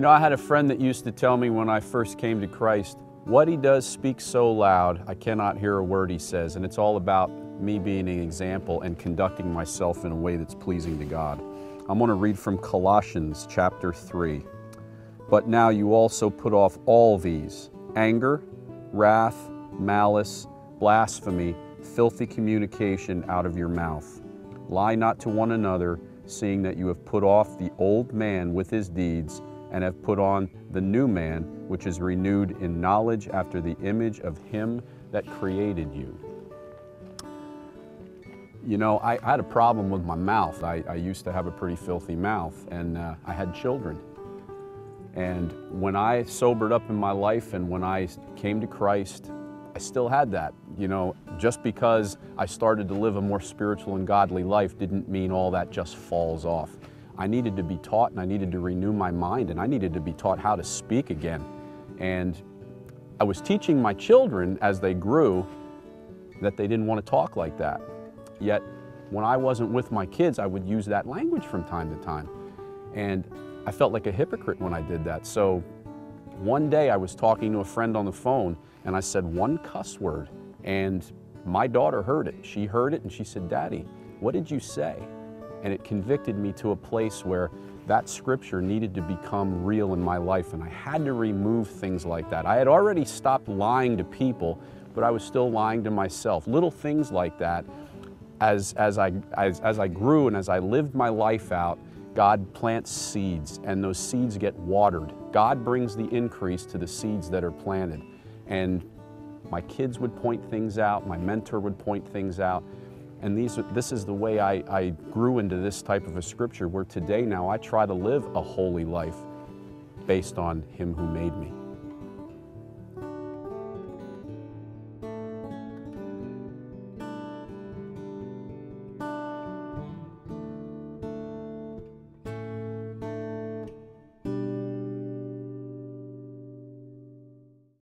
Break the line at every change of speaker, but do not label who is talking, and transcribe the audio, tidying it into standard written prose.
I had a friend that used to tell me when I first came to Christ, what he does speaks so loud, I cannot hear a word he says. And it's all about me being an example and conducting myself in a way that's pleasing to God. I'm going to read from Colossians chapter 3. But now you also put off all these: anger, wrath, malice, blasphemy, filthy communication out of your mouth. Lie not to one another, seeing that you have put off the old man with his deeds, and have put on the new man, which is renewed in knowledge after the image of him that created you. I had a problem with my mouth. I used to have a pretty filthy mouth, and I had children. And when I sobered up in my life and when I came to Christ, I still had that. Just because I started to live a more spiritual and godly life didn't mean all that just falls off. I needed to be taught, and I needed to renew my mind, and I needed to be taught how to speak again. And I was teaching my children as they grew that they didn't want to talk like that. Yet when I wasn't with my kids, I would use that language from time to time. And I felt like a hypocrite when I did that. So one day I was talking to a friend on the phone, and I said one cuss word, and my daughter heard it. She heard it and she said, "Daddy, what did you say?" And it convicted me to a place where that scripture needed to become real in my life, and I had to remove things like that. I had already stopped lying to people, but I was still lying to myself. Little things like that. As I grew and as I lived my life out, God plants seeds, and those seeds get watered. God brings the increase to the seeds that are planted. And my kids would point things out, my mentor would point things out, and this is the way I grew into this type of a scripture, where today now I try to live a holy life based on Him who made me.